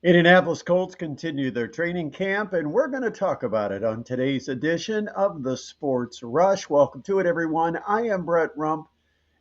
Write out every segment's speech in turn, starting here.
Indianapolis Colts continue their training camp, and we're going to talk about it on today's edition of the Sports Rush. Welcome to it, everyone. I am Brett Rump,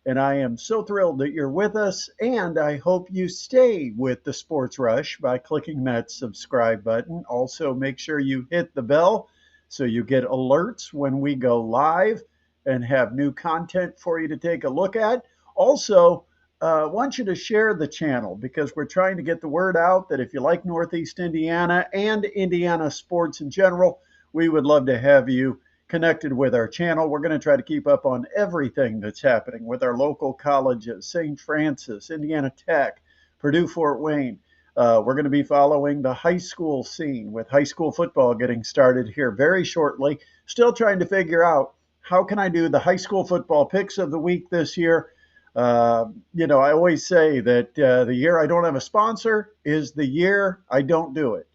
and I am so thrilled that you're with us, and I hope you stay with the Sports Rush by clicking that subscribe button. Also, make sure you hit the bell so you get alerts when we go live and have new content for you to take a look at. Also, I want you to share the channel because we're trying to get the word out that if you like Northeast Indiana and Indiana sports in general, we would love to have you connected with our channel. We're going to try to keep up on everything that's happening with our local colleges, St. Francis, Indiana Tech, Purdue Fort Wayne. We're going to be following the high school scene with high school football getting started here very shortly. Still trying to figure out how can I do the high school football picks of the week this year. I always say that the year I don't have a sponsor is the year I don't do it.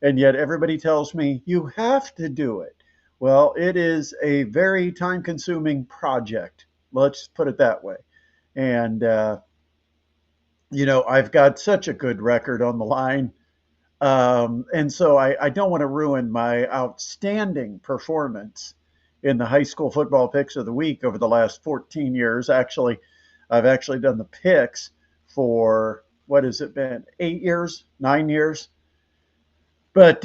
And yet everybody tells me you have to do it. Well, it is a very time consuming project. Let's put it that way. And, I've got such a good record on the line. And so I don't want to ruin my outstanding performance in the high school football picks of the week over the last 14 years. I've actually done the picks for what has it been? 8 years, 9 years. But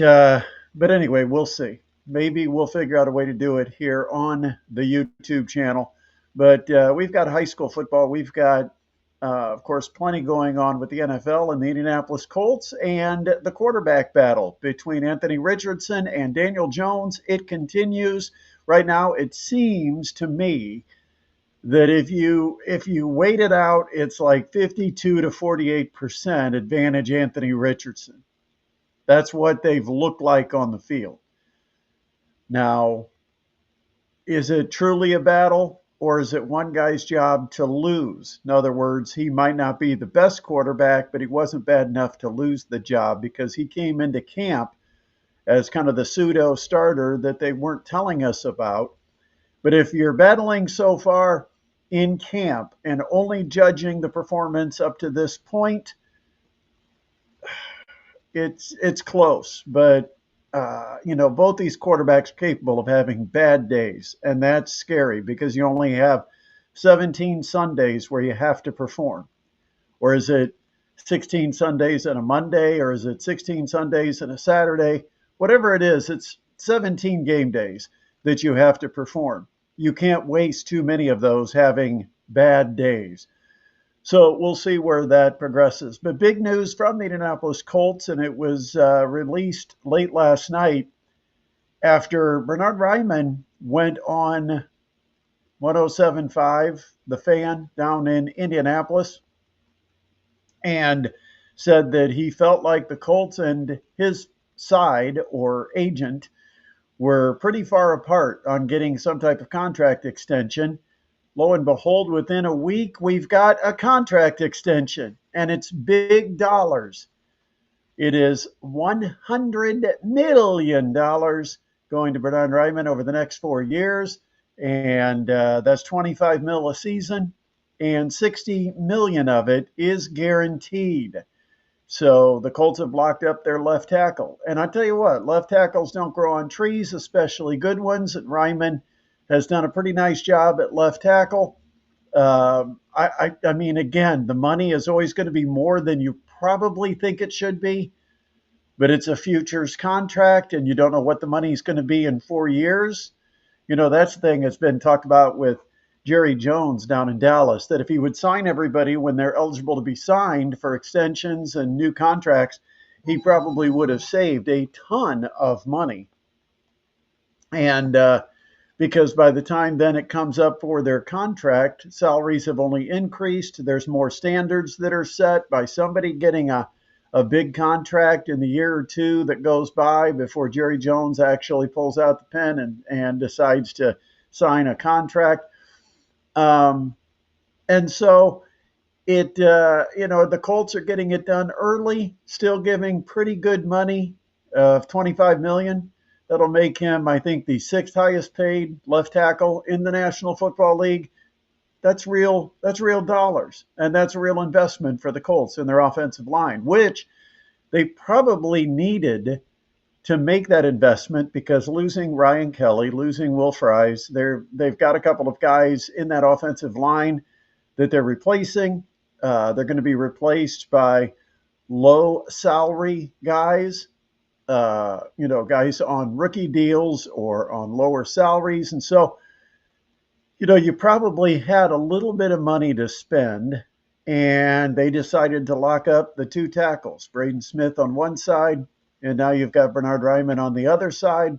anyway, we'll see. Maybe we'll figure out a way to do it here on the YouTube channel. But we've got high school football. We've got, of course, plenty going on with the NFL and the Indianapolis Colts and the quarterback battle between Anthony Richardson and Daniel Jones. It continues. Right now, it seems to me that if you wait it out, it's like 52 to 48% advantage Anthony Richardson. That's what they've looked like on the field. Now, is it truly a battle, or is it one guy's job to lose? In other words, he might not be the best quarterback, but he wasn't bad enough to lose the job because he came into camp as kind of the pseudo starter that they weren't telling us about. But if you're battling so far in camp and only judging the performance up to this point, it's close. But both these quarterbacks are capable of having bad days, and that's scary because you only have 17 Sundays where you have to perform. Or is it 16 Sundays and a Monday, or is it 16 Sundays and a Saturday? Whatever it is, it's 17 game days that you have to perform. You can't waste too many of those having bad days. So we'll see where that progresses. But big news from the Indianapolis Colts, and it was released late last night after Bernhard Raimann went on 107.5, The Fan, down in Indianapolis, and said that he felt like the Colts and his side or agent were pretty far apart on getting some type of contract extension. Lo and behold, within a week, we've got a contract extension, and it's big dollars. It is $100 million going to Bernhard Raimann over the next 4 years, and that's 25 mil a season, and 60 million of it is guaranteed. So the Colts have locked up their left tackle. And I tell you what, left tackles don't grow on trees, especially good ones. And Raimann has done a pretty nice job at left tackle. I mean, again, the money is always going to be more than you probably think it should be. But it's a futures contract, and you don't know what the money is going to be in 4 years. That's the thing that's been talked about with Jerry Jones down in Dallas, that if he would sign everybody when they're eligible to be signed for extensions and new contracts, he probably would have saved a ton of money. And because by the time then it comes up for their contract, salaries have only increased. There's more standards that are set by somebody getting a big contract in the year or two that goes by before Jerry Jones actually pulls out the pen and decides to sign a contract. And so the Colts are getting it done early, still giving pretty good money of $25 million. That'll make him, I think, the sixth highest paid left tackle in the National Football League. That's real dollars, and that's a real investment for the Colts in their offensive line, which they probably needed to make that investment because losing Ryan Kelly, losing Will Fries, they've got a couple of guys in that offensive line that they're replacing. They're going to be replaced by low salary guys, guys on rookie deals or on lower salaries. And so, you probably had a little bit of money to spend, and they decided to lock up the two tackles, Braden Smith on one side, and now you've got Bernard Ryman on the other side.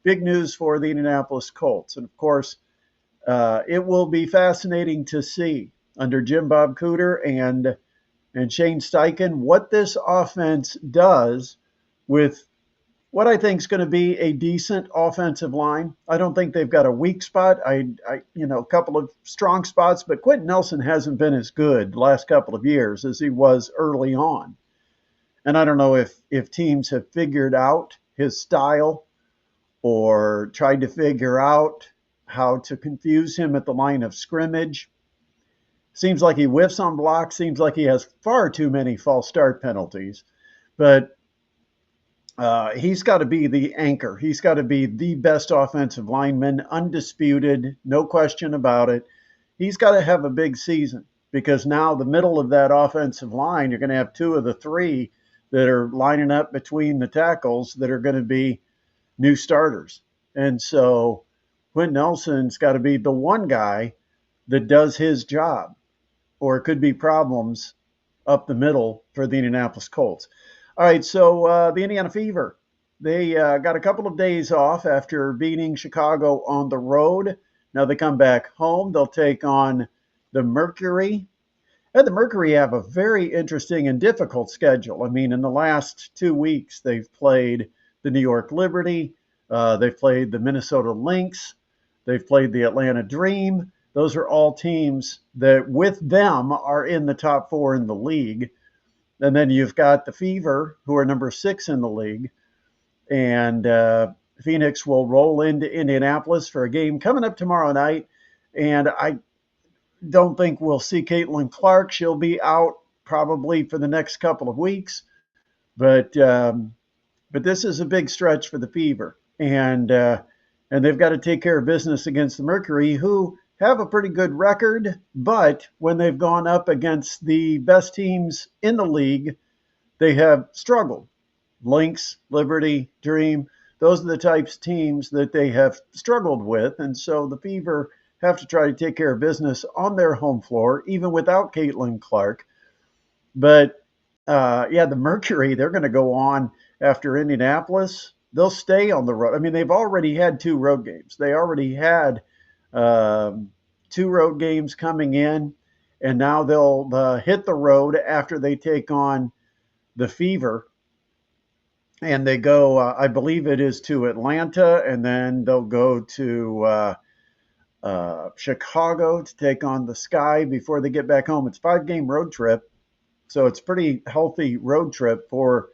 Big news for the Indianapolis Colts. And of course, it will be fascinating to see under Jim Bob Cooter and Shane Steichen what this offense does with what I think is going to be a decent offensive line. I don't think they've got a weak spot. A couple of strong spots, but Quentin Nelson hasn't been as good the last couple of years as he was early on. And I don't know if teams have figured out his style or tried to figure out how to confuse him at the line of scrimmage. Seems like he whiffs on blocks. Seems like he has far too many false start penalties. But he's got to be the anchor. He's got to be the best offensive lineman, undisputed, no question about it. He's got to have a big season because now the middle of that offensive line, you're going to have two of the three that are lining up between the tackles that are going to be new starters. And so Quentin Nelson's got to be the one guy that does his job, or it could be problems up the middle for the Indianapolis Colts. All right, so the Indiana Fever, they got a couple of days off after beating Chicago on the road. Now they come back home. They'll take on the Mercury. And the Mercury have a very interesting and difficult schedule. I mean, in the last 2 weeks, they've played the New York Liberty. They've played the Minnesota Lynx. They've played the Atlanta Dream. Those are all teams that, with them, are in the top four in the league. And then you've got the Fever, who are number 6 in the league. And Phoenix will roll into Indianapolis for a game coming up tomorrow night. And I don't think we'll see Caitlin Clark. She'll be out probably for the next couple of weeks. But this is a big stretch for the Fever. And they've got to take care of business against the Mercury, who have a pretty good record, but when they've gone up against the best teams in the league, they have struggled. Lynx, Liberty, Dream, those are the types of teams that they have struggled with. And so the Fever have to try to take care of business on their home floor, even without Caitlin Clark. But the Mercury, they're going to go on after Indianapolis. They'll stay on the road. I mean, they've already had 2 road games. They already had 2 road games coming in, and now they'll hit the road after they take on the Fever. And they go, I believe it is to Atlanta, and then they'll go to Chicago to take on the Sky before they get back home. It's a 5-game road trip, so it's a pretty healthy road trip for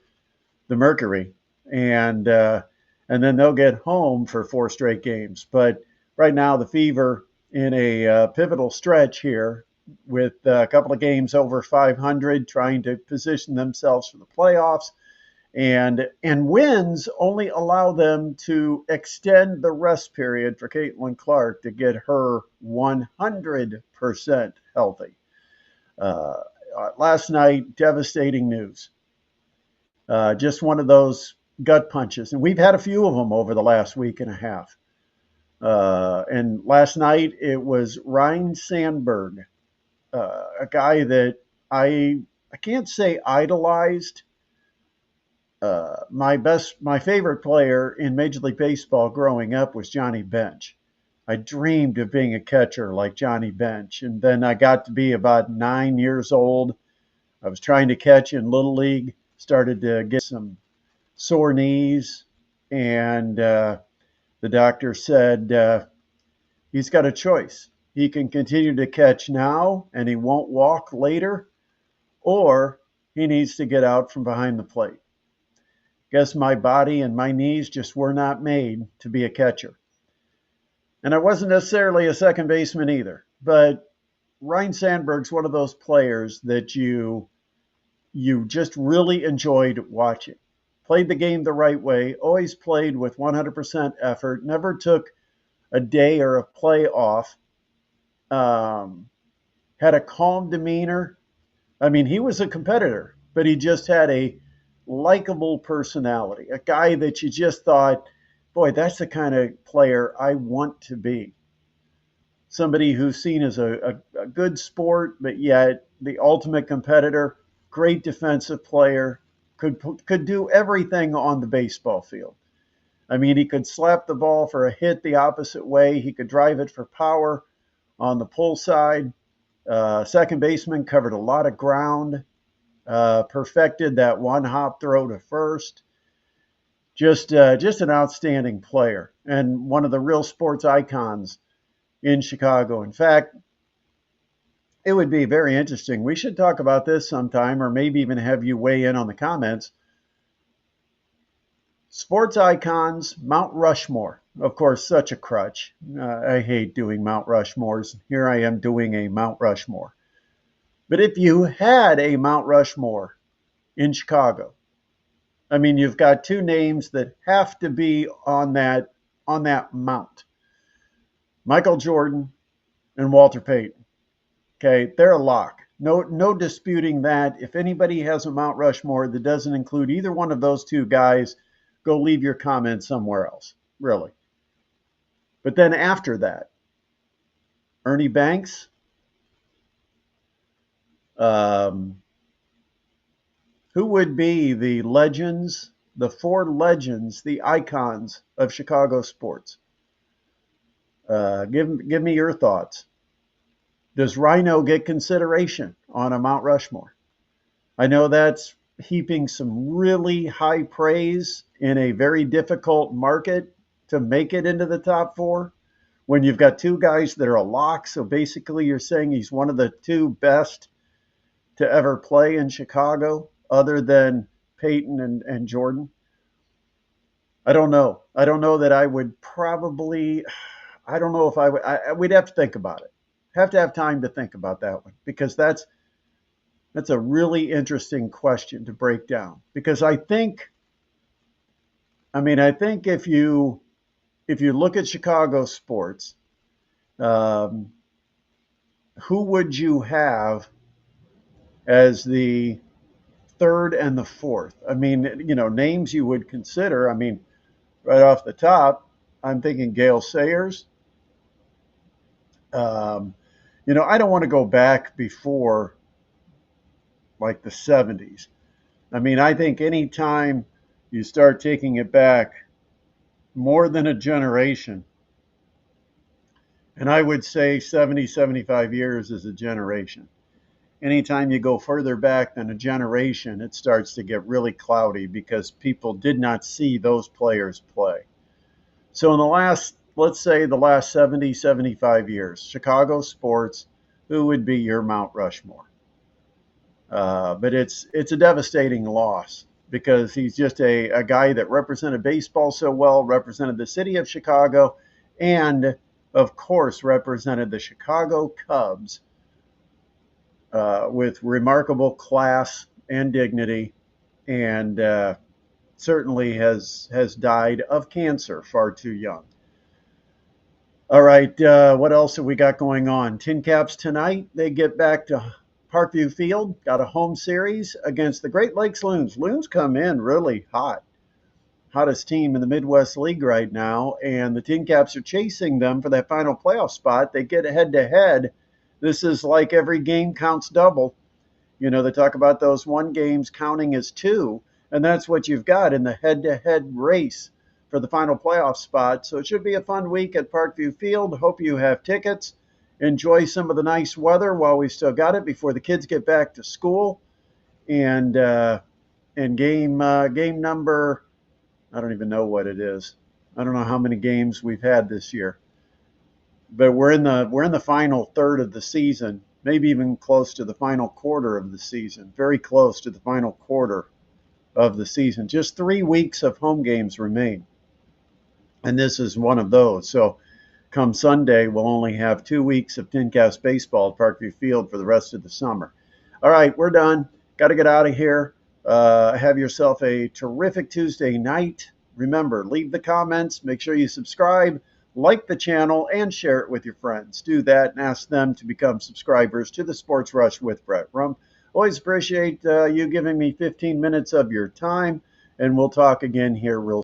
the Mercury. And then they'll get home for 4 straight games. But right now, the Fever in a pivotal stretch here with a couple of games over 500, trying to position themselves for the playoffs. And wins only allow them to extend the rest period for Caitlin Clark to get her 100% healthy. Last night, devastating news. Just one of those gut punches. And we've had a few of them over the last week and a half. And last night it was Ryan Sandberg, a guy that I can't say idolized. My favorite player in Major League Baseball growing up was Johnny Bench. I dreamed of being a catcher like Johnny Bench. And then I got to be about 9 years old. I was trying to catch in Little League, started to get some sore knees, and the doctor said he's got a choice. He can continue to catch now and he won't walk later, or he needs to get out from behind the plate. Guess my body and my knees just were not made to be a catcher. And I wasn't necessarily a second baseman either, but Ryan Sandberg's one of those players that you you just really enjoyed watching. Played the game the right way, always played with 100% effort, never took a day or a play off, um, had a calm demeanor. I mean, he was a competitor, but he just had a likable personality, a guy that you just thought, boy, that's the kind of player I want to be. Somebody who's seen as a good sport, but yet the ultimate competitor, great defensive player, could do everything on the baseball field. I mean, he could slap the ball for a hit the opposite way. He could drive it for power on the pull side. Second baseman covered a lot of ground, perfected that one hop throw to first. Just an outstanding player and one of the real sports icons in Chicago. In fact, it would be very interesting. We should talk about this sometime, or maybe even have you weigh in on the comments. Sports icons, Mount Rushmore. Of course, such a crutch. I hate doing Mount Rushmores. Here I am doing a Mount Rushmore. But if you had a Mount Rushmore in Chicago, I mean, you've got two names that have to be on that mount: Michael Jordan and Walter Payton. Okay, they're a lock. No disputing that. If anybody has a Mount Rushmore that doesn't include either one of those two guys, go leave your comment somewhere else. Really. But then after that, Ernie Banks, um, who would be the legends, the four legends, the icons of Chicago sports? Give me your thoughts. Does Rhino get consideration on a Mount Rushmore? I know that's heaping some really high praise in a very difficult market to make it into the top four when you've got two guys that are a lock. So basically, you're saying he's one of the two best to ever play in Chicago, other than Peyton and Jordan. I don't know. I don't know that I would probably. I don't know if I would. We'd have to think about it. Have to have time to think about that one, because that's a really interesting question to break down. Because I think if you look at Chicago sports, um, who would you have as the third and the fourth? I mean, names you would consider. I mean, right off the top, I'm thinking Gale Sayers. Um, I don't want to go back before like the 70s. I mean, I think anytime you start taking it back more than a generation, and I would say 70, 75 years is a generation. Anytime you go further back than a generation, it starts to get really cloudy because people did not see those players play. So in let's say the last 70, 75 years, Chicago sports, who would be your Mount Rushmore? But it's a devastating loss because he's just a guy that represented baseball so well, represented the city of Chicago, and of course represented the Chicago Cubs with remarkable class and dignity, and certainly has died of cancer far too young. All right, what else have we got going on? TinCaps tonight. They get back to Parkview Field. Got a home series against the Great Lakes Loons. Loons come in really hot. Hottest team in the Midwest League right now, and the TinCaps are chasing them for that final playoff spot. They get head to head. This is like every game counts double. They talk about those one games counting as two, and that's what you've got in the head to head race for the final playoff spot. So it should be a fun week at Parkview Field. Hope you have tickets. Enjoy some of the nice weather while we still got it before the kids get back to school. And game number, I don't even know what it is. I don't know how many games we've had this year, but we're in the final third of the season, maybe even close to the final quarter of the season, very close to the final quarter of the season. Just 3 weeks of home games remain, and this is one of those. So come Sunday, we'll only have 2 weeks of TinCaps baseball at Parkview Field for the rest of the summer. All right, we're done. Got to get out of here. Have yourself a terrific Tuesday night. Remember, leave the comments, make sure you subscribe, like the channel, and share it with your friends. Do that and ask them to become subscribers to the Sports Rush with Brett Rump. Always appreciate you giving me 15 minutes of your time, and we'll talk again here real